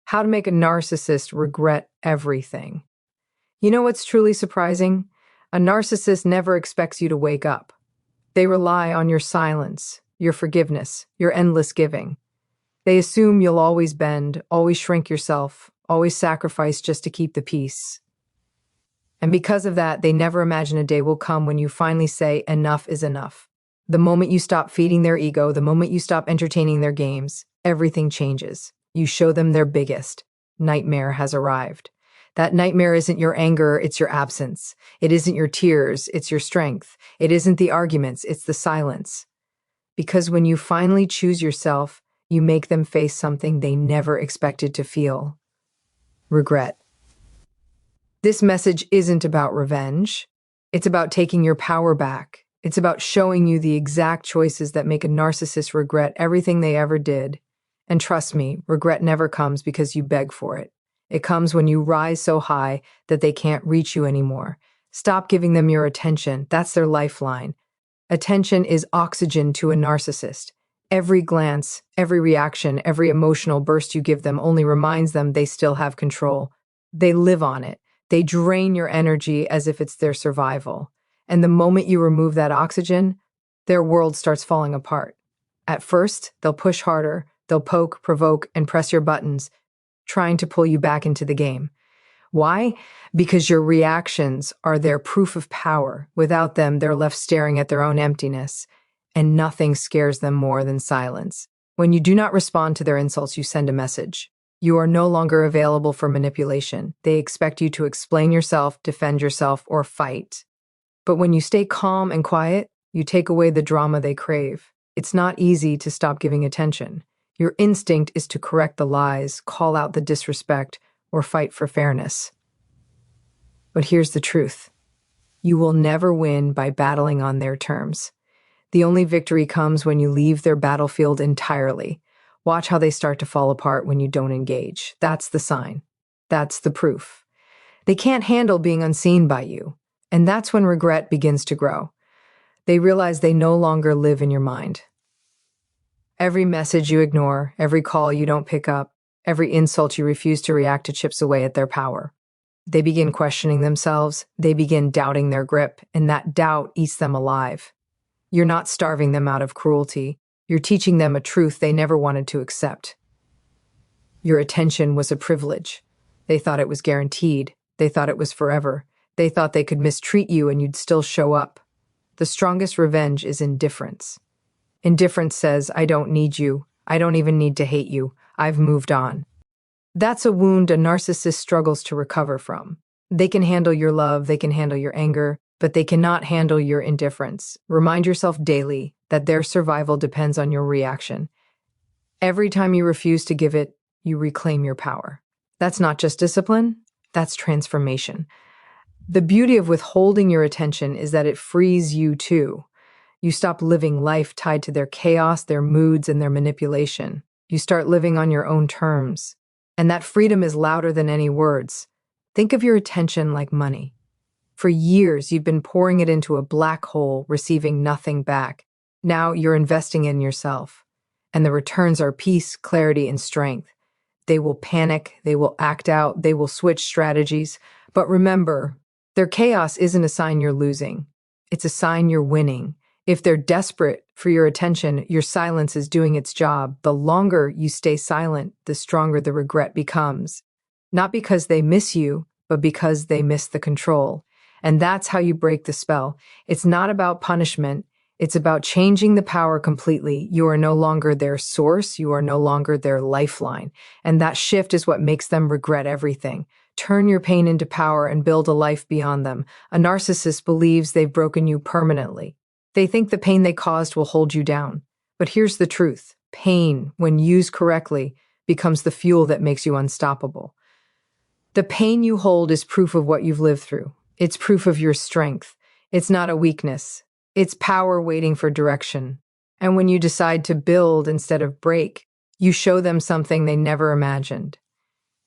How to make a narcissist regret everything. You know what's truly surprising? A narcissist never expects you to wake up. They rely on your silence, your forgiveness, your endless giving. They assume you'll always bend, always shrink yourself, always sacrifice just to keep the peace. And because of that, they never imagine a day will come when you finally say enough is enough. The moment you stop feeding their ego, the moment you stop entertaining their games, everything changes. You show them their biggest nightmare has arrived. That nightmare isn't your anger, it's your absence. It isn't your tears, it's your strength. It isn't the arguments, it's the silence. Because when you finally choose yourself, you make them face something they never expected to feel: regret. This message isn't about revenge. It's about taking your power back. It's about showing you the exact choices that make a narcissist regret everything they ever did. And trust me, regret never comes because you beg for it. It comes when you rise so high that they can't reach you anymore. Stop giving them your attention. That's their lifeline. Attention is oxygen to a narcissist. Every glance, every reaction, every emotional burst you give them only reminds them they still have control. They live on it. They drain your energy as if it's their survival. And the moment you remove that oxygen, their world starts falling apart. At first, they'll push harder. They'll poke, provoke, and press your buttons, trying to pull you back into the game. Why? Because your reactions are their proof of power. Without them, they're left staring at their own emptiness, and nothing scares them more than silence. When you do not respond to their insults, you send a message. You are no longer available for manipulation. They expect you to explain yourself, defend yourself, or fight. But when you stay calm and quiet, you take away the drama they crave. It's not easy to stop giving attention. Your instinct is to correct the lies, call out the disrespect, or fight for fairness. But here's the truth. You will never win by battling on their terms. The only victory comes when you leave their battlefield entirely. Watch how they start to fall apart when you don't engage. That's the sign. That's the proof. They can't handle being unseen by you. And that's when regret begins to grow. They realize they no longer live in your mind. Every message you ignore, every call you don't pick up, every insult you refuse to react to chips away at their power. They begin questioning themselves, they begin doubting their grip, and that doubt eats them alive. You're not starving them out of cruelty. You're teaching them a truth they never wanted to accept. Your attention was a privilege. They thought it was guaranteed. They thought it was forever. They thought they could mistreat you and you'd still show up. The strongest revenge is indifference. Indifference says, I don't need you. I don't even need to hate you. I've moved on. That's a wound a narcissist struggles to recover from. They can handle your love, they can handle your anger, but they cannot handle your indifference. Remind yourself daily that their survival depends on your reaction. Every time you refuse to give it, you reclaim your power. That's not just discipline, that's transformation. The beauty of withholding your attention is that it frees you too. You stop living life tied to their chaos, their moods, and their manipulation. You start living on your own terms. And that freedom is louder than any words. Think of your attention like money. For years, you've been pouring it into a black hole, receiving nothing back. Now you're investing in yourself. And the returns are peace, clarity, and strength. They will panic, they will act out, they will switch strategies. But remember, their chaos isn't a sign you're losing. It's a sign you're winning. If they're desperate for your attention, your silence is doing its job. The longer you stay silent, the stronger the regret becomes. Not because they miss you, but because they miss the control. And that's how you break the spell. It's not about punishment. It's about changing the power completely. You are no longer their source. You are no longer their lifeline. And that shift is what makes them regret everything. Turn your pain into power and build a life beyond them. A narcissist believes they've broken you permanently. They think the pain they caused will hold you down. But here's the truth. Pain, when used correctly, becomes the fuel that makes you unstoppable. The pain you hold is proof of what you've lived through. It's proof of your strength. It's not a weakness. It's power waiting for direction. And when you decide to build instead of break, you show them something they never imagined.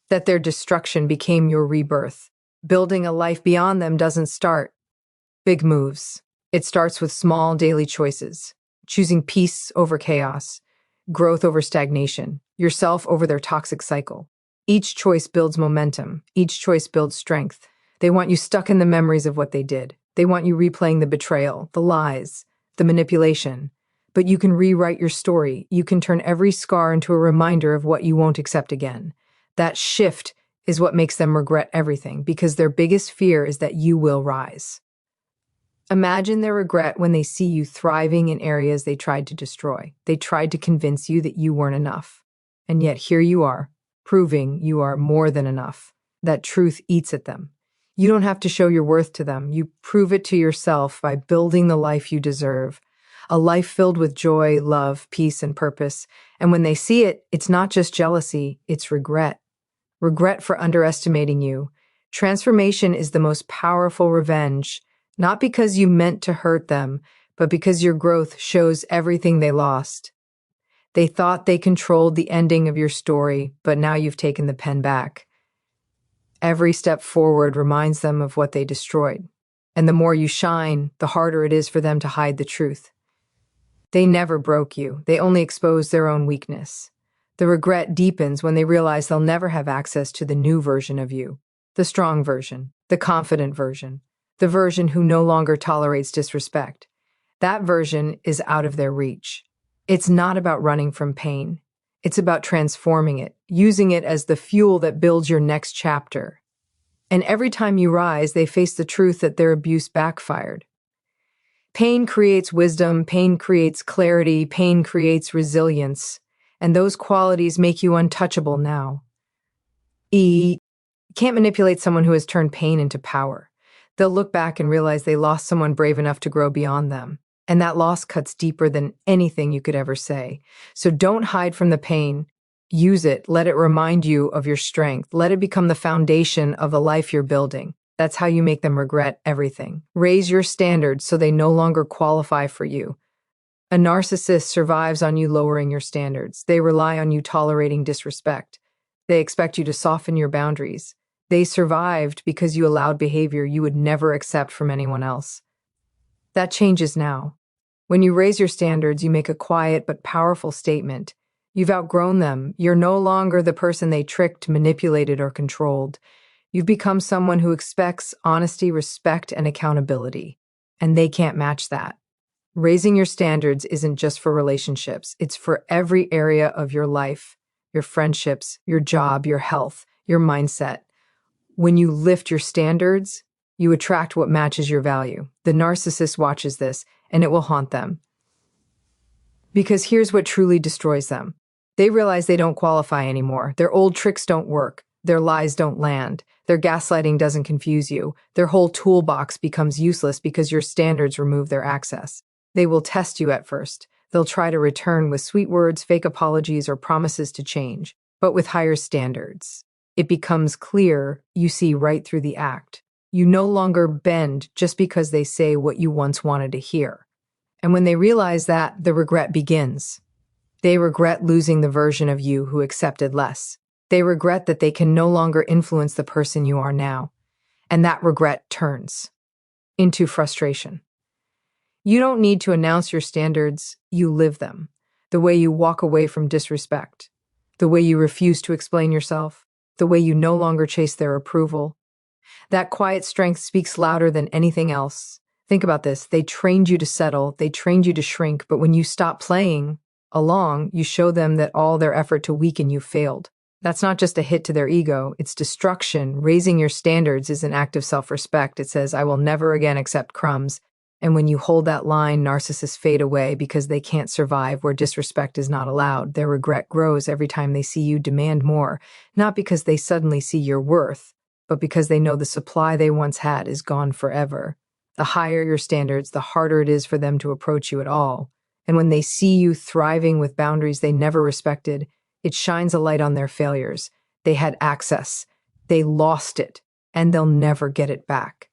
That their destruction became your rebirth. Building a life beyond them doesn't start big moves. It starts with small daily choices, choosing peace over chaos, growth over stagnation, yourself over their toxic cycle. Each choice builds momentum. Each choice builds strength. They want you stuck in the memories of what they did. They want you replaying the betrayal, the lies, the manipulation. But you can rewrite your story. You can turn every scar into a reminder of what you won't accept again. That shift is what makes them regret everything, because their biggest fear is that you will rise. Imagine their regret when they see you thriving in areas they tried to destroy. They tried to convince you that you weren't enough. And yet here you are, proving you are more than enough. That truth eats at them. You don't have to show your worth to them. You prove it to yourself by building the life you deserve. A life filled with joy, love, peace, and purpose. And when they see it, it's not just jealousy, it's regret. Regret for underestimating you. Transformation is the most powerful revenge, not because you meant to hurt them, but because your growth shows everything they lost. They thought they controlled the ending of your story, but now you've taken the pen back. Every step forward reminds them of what they destroyed. And the more you shine, the harder it is for them to hide the truth. They never broke you. They only exposed their own weakness. The regret deepens when they realize they'll never have access to the new version of you, the strong version, the confident version, the version who no longer tolerates disrespect. That version is out of their reach. It's not about running from pain. It's about transforming it, using it as the fuel that builds your next chapter. And every time you rise, they face the truth that their abuse backfired. Pain creates wisdom, pain creates clarity, pain creates resilience. And those qualities make you untouchable now. You can't manipulate someone who has turned pain into power. They'll look back and realize they lost someone brave enough to grow beyond them. And that loss cuts deeper than anything you could ever say. So don't hide from the pain. Use it. Let it remind you of your strength. Let it become the foundation of the life you're building. That's how you make them regret everything. Raise your standards so they no longer qualify for you. A narcissist survives on you lowering your standards. They rely on you tolerating disrespect. They expect you to soften your boundaries. They survived because you allowed behavior you would never accept from anyone else. That changes now. When you raise your standards, you make a quiet but powerful statement. You've outgrown them. You're no longer the person they tricked, manipulated, or controlled. You've become someone who expects honesty, respect, and accountability. And they can't match that. Raising your standards isn't just for relationships. It's for every area of your life, your friendships, your job, your health, your mindset. When you lift your standards, you attract what matches your value. The narcissist watches this, and it will haunt them. Because here's what truly destroys them. They realize they don't qualify anymore. Their old tricks don't work. Their lies don't land. Their gaslighting doesn't confuse you. Their whole toolbox becomes useless because your standards remove their access. They will test you at first. They'll try to return with sweet words, fake apologies, or promises to change. But with higher standards, it becomes clear you see right through the act. You no longer bend just because they say what you once wanted to hear. And when they realize that, the regret begins. They regret losing the version of you who accepted less. They regret that they can no longer influence the person you are now. And that regret turns into frustration. You don't need to announce your standards, you live them. The way you walk away from disrespect, the way you refuse to explain yourself, the way you no longer chase their approval. That quiet strength speaks louder than anything else. Think about this. They trained you to settle, they trained you to shrink, but when you stop playing along, you show them that all their effort to weaken you failed. That's not just a hit to their ego, it's destruction. Raising your standards is an act of self-respect. It says, I will never again accept crumbs. And when you hold that line, narcissists fade away because they can't survive where disrespect is not allowed. Their regret grows every time they see you demand more, not because they suddenly see your worth, but because they know the supply they once had is gone forever. The higher your standards, the harder it is for them to approach you at all. And when they see you thriving with boundaries they never respected, it shines a light on their failures. They had access, they lost it, and they'll never get it back.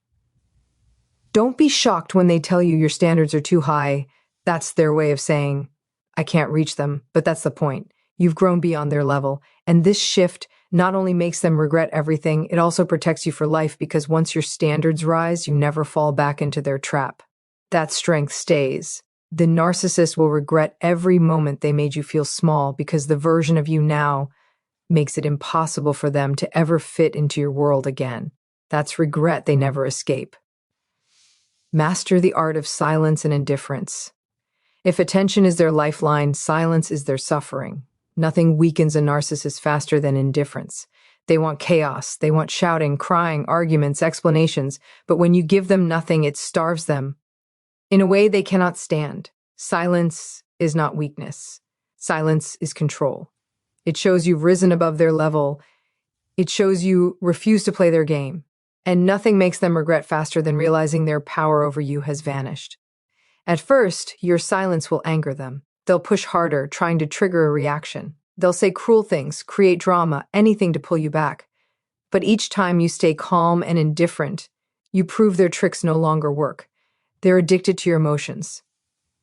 Don't be shocked when they tell you your standards are too high. That's their way of saying, I can't reach them, but that's the point. You've grown beyond their level, and this shift not only makes them regret everything, it also protects you for life because once your standards rise, you never fall back into their trap. That strength stays. The narcissist will regret every moment they made you feel small because the version of you now makes it impossible for them to ever fit into your world again. That's regret they never escape. Master the art of silence and indifference. If attention is their lifeline, silence is their suffering. Nothing weakens a narcissist faster than indifference. They want chaos, they want shouting, crying, arguments, explanations, but when you give them nothing, it starves them in a way they cannot stand. Silence is not weakness. Silence is control. It shows you've risen above their level. It shows you refuse to play their game. And nothing makes them regret faster than realizing their power over you has vanished. At first, your silence will anger them. They'll push harder, trying to trigger a reaction. They'll say cruel things, create drama, anything to pull you back. But each time you stay calm and indifferent, you prove their tricks no longer work. They're addicted to your emotions.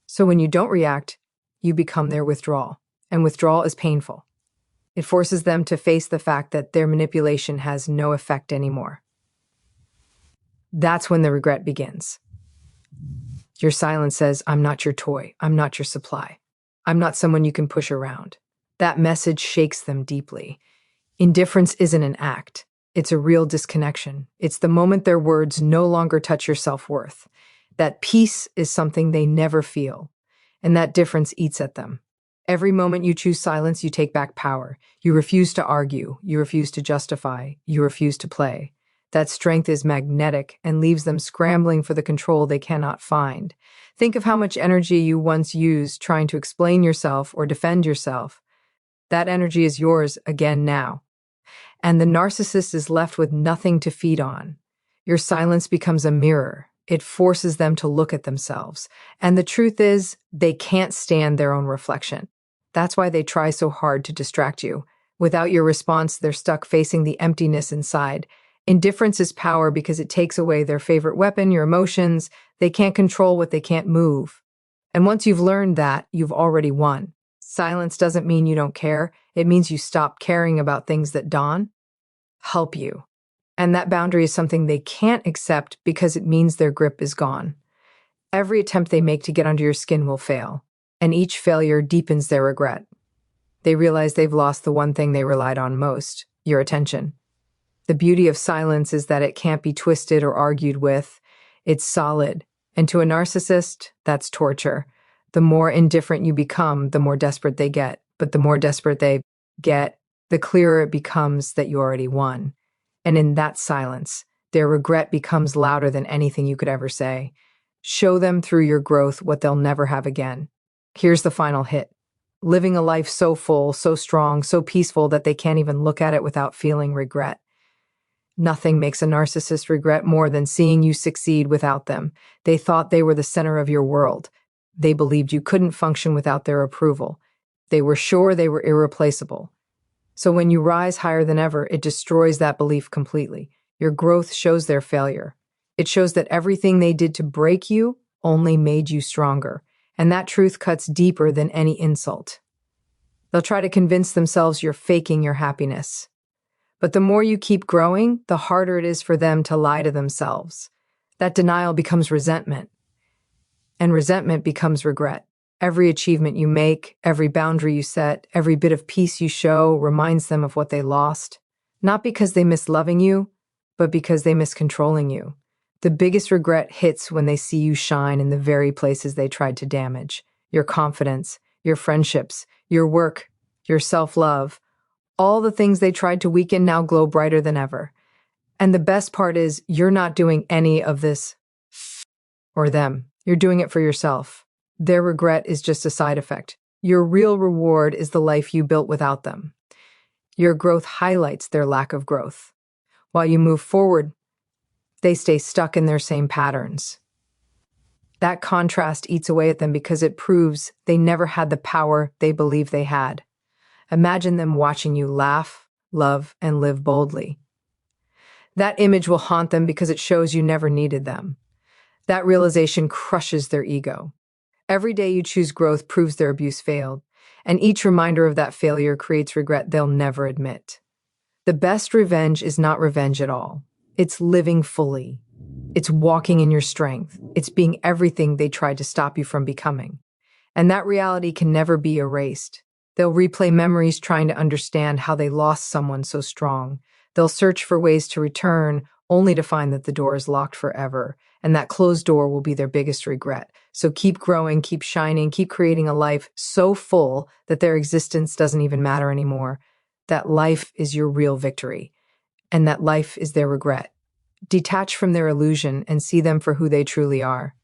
So when you don't react, you become their withdrawal. And withdrawal is painful. It forces them to face the fact that their manipulation has no effect anymore. That's when the regret begins. Your silence says, I'm not your toy. I'm not your supply. I'm not someone you can push around. That message shakes them deeply. Indifference isn't an act. It's a real disconnection. It's the moment their words no longer touch your self-worth. That peace is something they never feel, and that difference eats at them. Every moment you choose silence, you take back power. You refuse to argue. You refuse to justify. You refuse to play. That strength is magnetic and leaves them scrambling for the control they cannot find. Think of how much energy you once used trying to explain yourself or defend yourself. That energy is yours again now. And the narcissist is left with nothing to feed on. Your silence becomes a mirror. It forces them to look at themselves. And the truth is, they can't stand their own reflection. That's why they try so hard to distract you. Without your response, they're stuck facing the emptiness inside. Indifference is power because it takes away their favorite weapon, your emotions. They can't control what they can't move. And once you've learned that, you've already won. Silence doesn't mean you don't care. It means you stop caring about things that help you. And that boundary is something they can't accept because it means their grip is gone. Every attempt they make to get under your skin will fail, and each failure deepens their regret. They realize they've lost the one thing they relied on most, your attention. The beauty of silence is that it can't be twisted or argued with. It's solid. And to a narcissist, that's torture. The more indifferent you become, the more desperate they get. But the more desperate they get, the clearer it becomes that you already won. And in that silence, their regret becomes louder than anything you could ever say. Show them through your growth what they'll never have again. Here's the final hit. Living a life so full, so strong, so peaceful that they can't even look at it without feeling regret. Nothing makes a narcissist regret more than seeing you succeed without them. They thought they were the center of your world. They believed you couldn't function without their approval. They were sure they were irreplaceable. So when you rise higher than ever, it destroys that belief completely. Your growth shows their failure. It shows that everything they did to break you only made you stronger. And that truth cuts deeper than any insult. They'll try to convince themselves you're faking your happiness. But the more you keep growing, the harder it is for them to lie to themselves. That denial becomes resentment. And resentment becomes regret. Every achievement you make, every boundary you set, every bit of peace you show reminds them of what they lost. Not because they miss loving you, but because they miss controlling you. The biggest regret hits when they see you shine in the very places they tried to damage. Your confidence, your friendships, your work, your self-love. All the things they tried to weaken now glow brighter than ever. And the best part is, you're not doing any of this or them. You're doing it for yourself. Their regret is just a side effect. Your real reward is the life you built without them. Your growth highlights their lack of growth. While you move forward, they stay stuck in their same patterns. That contrast eats away at them because it proves they never had the power they believed they had. Imagine them watching you laugh, love, and live boldly. That image will haunt them because it shows you never needed them. That realization crushes their ego. Every day you choose growth proves their abuse failed, and each reminder of that failure creates regret they'll never admit. The best revenge is not revenge at all. It's living fully. It's walking in your strength. It's being everything they tried to stop you from becoming. And that reality can never be erased. They'll replay memories trying to understand how they lost someone so strong. They'll search for ways to return, only to find that the door is locked forever, and that closed door will be their biggest regret. So keep growing, keep shining, keep creating a life so full that their existence doesn't even matter anymore. That life is your real victory, and that life is their regret. Detach from their illusion and see them for who they truly are.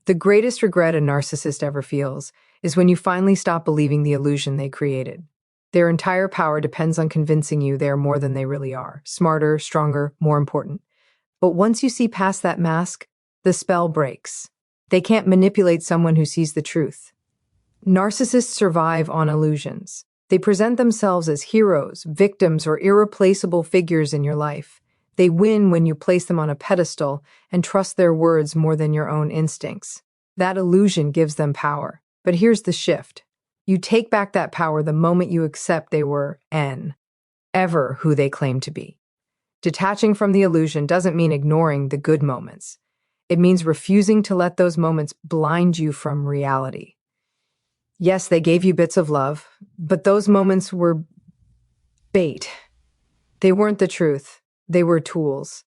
The greatest regret a narcissist ever feels is when you finally stop believing the illusion they created. Their entire power depends on convincing you they are more than they really are, smarter, stronger, more important. But once you see past that mask, the spell breaks. They can't manipulate someone who sees the truth. Narcissists survive on illusions. They present themselves as heroes, victims, or irreplaceable figures in your life. They win when you place them on a pedestal and trust their words more than your own instincts. That illusion gives them power. But here's the shift. You take back that power the moment you accept they were ever who they claim to be. Detaching from the illusion doesn't mean ignoring the good moments. It means refusing to let those moments blind you from reality. Yes, they gave you bits of love, but those moments were bait. They weren't the truth. They were tools.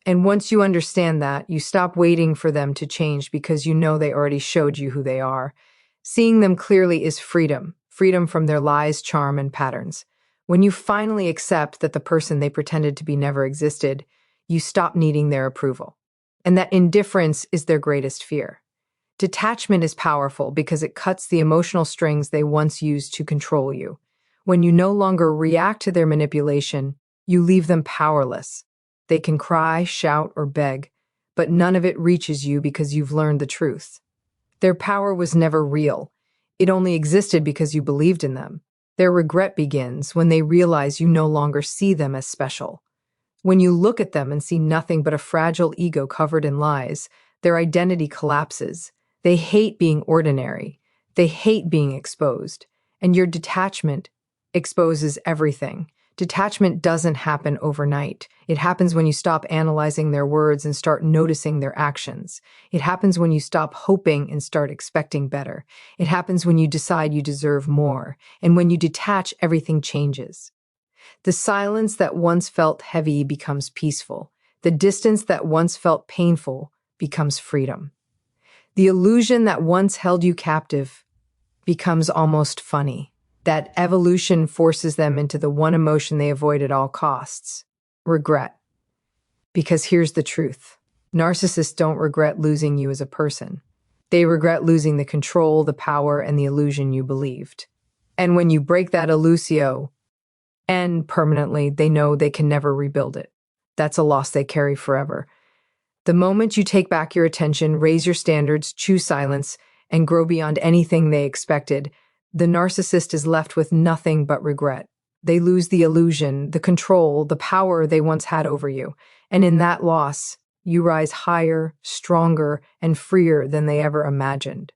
And once you understand that, you stop waiting for them to change because you know they already showed you who they are. Seeing them clearly is freedom, freedom from their lies, charm, and patterns. When you finally accept that the person they pretended to be never existed, you stop needing their approval. And that indifference is their greatest fear. Detachment is powerful because it cuts the emotional strings they once used to control you. When you no longer react to their manipulation, you leave them powerless. They can cry, shout, or beg, but none of it reaches you because you've learned the truth. Their power was never real. It only existed because you believed in them. Their regret begins when they realize you no longer see them as special. When you look at them and see nothing but a fragile ego covered in lies, their identity collapses. They hate being ordinary. They hate being exposed. And your detachment exposes everything. Detachment doesn't happen overnight. It happens when you stop analyzing their words and start noticing their actions. It happens when you stop hoping and start expecting better. It happens when you decide you deserve more. And when you detach, everything changes. The silence that once felt heavy becomes peaceful. The distance that once felt painful becomes freedom. The illusion that once held you captive becomes almost funny. That evolution forces them into the one emotion they avoid at all costs: regret. Because here's the truth. Narcissists don't regret losing you as a person. They regret losing the control, the power, and the illusion you believed. And when you break that illusio, and permanently, they know they can never rebuild it. That's a loss they carry forever. The moment you take back your attention, raise your standards, choose silence, and grow beyond anything they expected, the narcissist is left with nothing but regret. They lose the illusion, the control, the power they once had over you. And in that loss, you rise higher, stronger, and freer than they ever imagined.